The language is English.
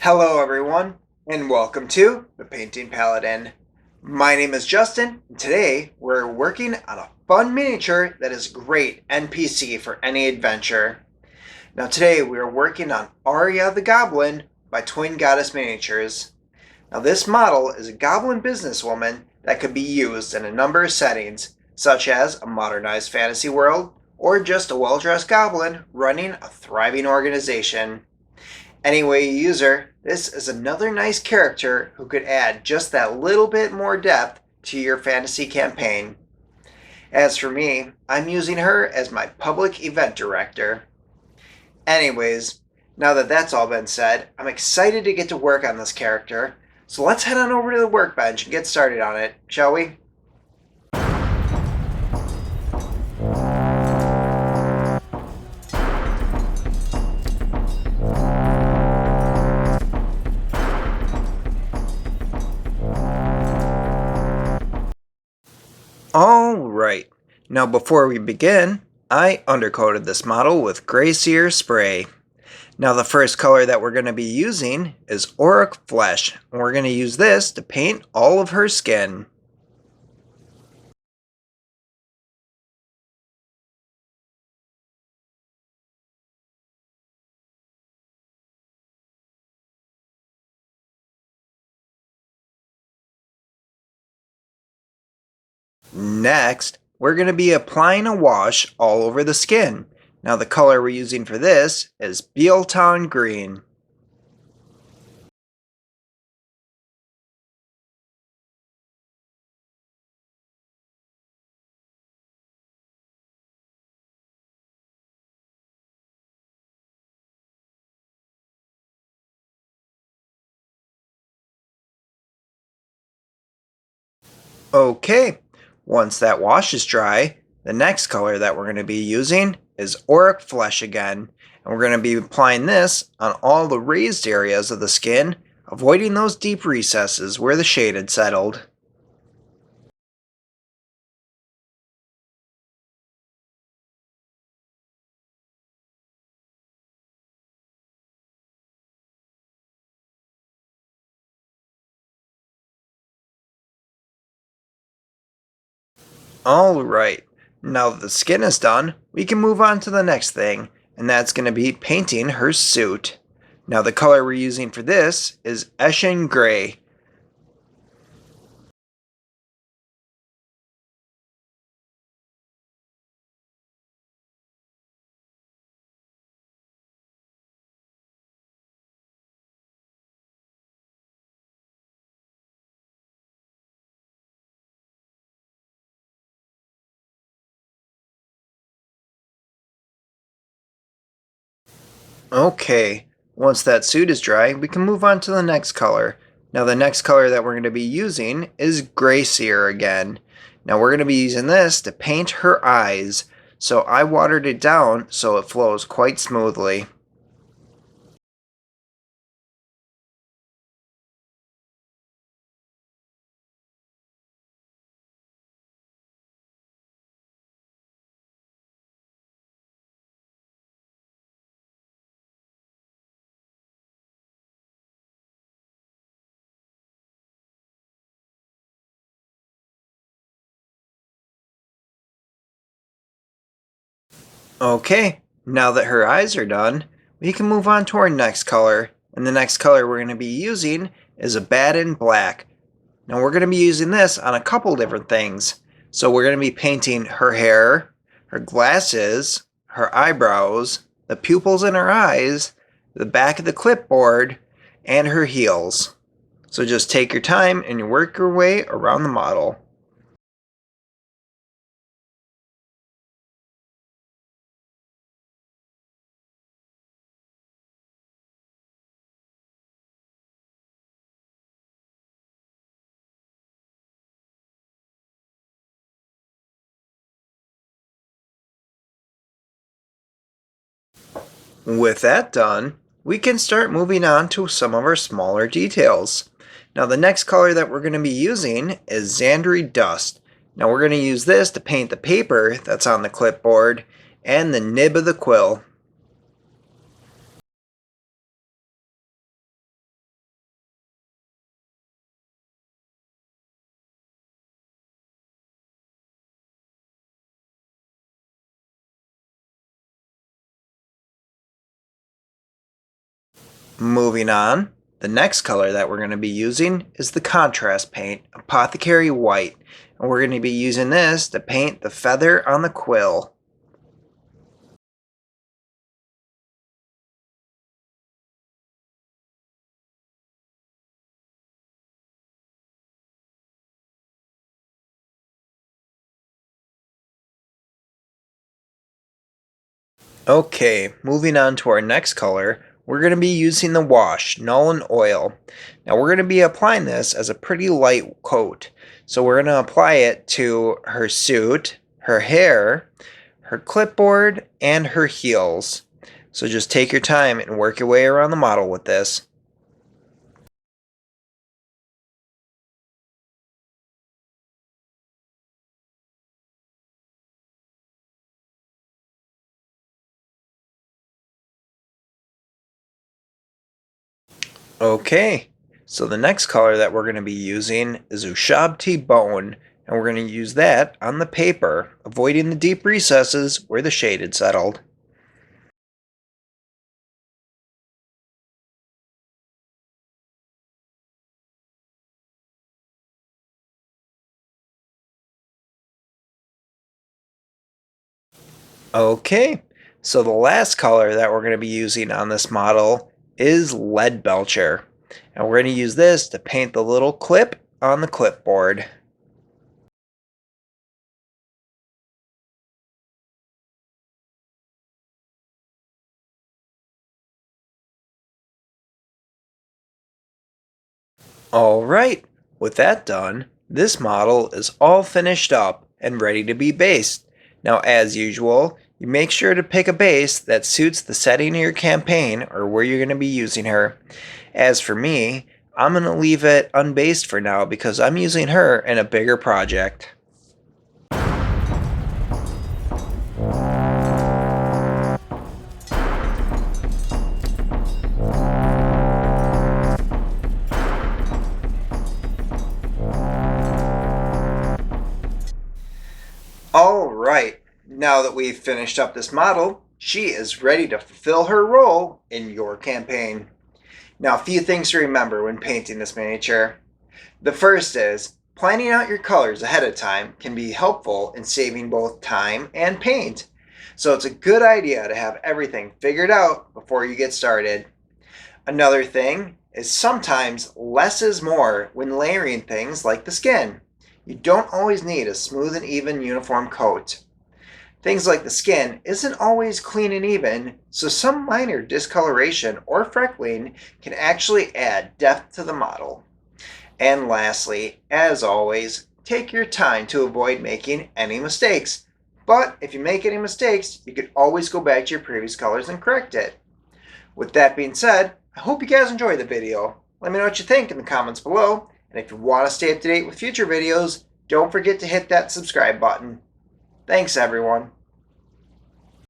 Hello everyone, and welcome to the Painting Paladin. My name is Justin, and today we're working on a fun miniature that is great NPC for any adventure. Now today we are working on Aria the Goblin by Twin Goddess Miniatures. Now this model is a goblin businesswoman that could be used in a number of settings, such as a modernized fantasy world, or just a well-dressed goblin running a thriving organization. Anyway you use her, this is another nice character who could add just that little bit more depth to your fantasy campaign. As for me, I'm using her as my public event director. Anyways, now that that's all been said, I'm excited to get to work on this character, so let's head on over to the workbench and get started on it, shall we? Alright, now before we begin, I undercoated this model with Gray Sear spray. Now the first color that we're going to be using is Auric Flesh, and we're going to use this to paint all of her skin. Next, we're going to be applying a wash all over the skin. Now the color we're using for this is Bealtown Green. Okay, once that wash is dry, the next color that we're going to be using is Auric Flesh again. And we're going to be applying this on all the raised areas of the skin, avoiding those deep recesses where the shade had settled. Alright, now that the skin is done, we can move on to the next thing, and that's going to be painting her suit. Now the color we're using for this is Eshin Gray. Okay, once that suit is dry, we can move on to the next color. Now the next color that we're going to be using is Gray Sear again. Now we're going to be using this to paint her eyes, so I watered it down so it flows quite smoothly. Okay, now that her eyes are done, we can move on to our next color. And the next color we're going to be using is Abaddon Black. Now we're going to be using this on a couple different things. So we're going to be painting her hair, her glasses, her eyebrows, the pupils in her eyes, the back of the clipboard, and her heels. So just take your time and you work your way around the model. With that done, we can start moving on to some of our smaller details. Now the next color that we're going to be using is Xandri Dust. Now we're going to use this to paint the paper that's on the clipboard and the nib of the quill. Moving on, the next color that we're going to be using is the contrast paint, Apothecary White. And we're going to be using this to paint the feather on the quill. Okay, moving on to our next color, we're going to be using the wash, Nuln Oil. Now we're going to be applying this as a pretty light coat. So we're going to apply it to her suit, her hair, her clipboard, and her heels. So just take your time and work your way around the model with this. Okay, so the next color that we're going to be using is Ushabti Bone, and we're going to use that on the paper, avoiding the deep recesses where the shade had settled. Okay, so the last color that we're going to be using on this model is Lead Belcher, and we're going to use this to paint the little clip on the clipboard. Alright, with that done, this model is all finished up and ready to be based. Now as usual, you make sure to pick a base that suits the setting of your campaign or where you're going to be using her. As for me, I'm going to leave it unbased for now because I'm using her in a bigger project. Alright, now that we've finished up this model, she is ready to fulfill her role in your campaign. Now, a few things to remember when painting this miniature. The first is, planning out your colors ahead of time can be helpful in saving both time and paint. So it's a good idea to have everything figured out before you get started. Another thing is sometimes less is more when layering things like the skin. You don't always need a smooth and even uniform coat. Things like the skin isn't always clean and even, so some minor discoloration or freckling can actually add depth to the model. And lastly, as always, take your time to avoid making any mistakes. But if you make any mistakes, you can always go back to your previous colors and correct it. With that being said, I hope you guys enjoyed the video. Let me know what you think in the comments below. And if you want to stay up to date with future videos, don't forget to hit that subscribe button. Thanks everyone.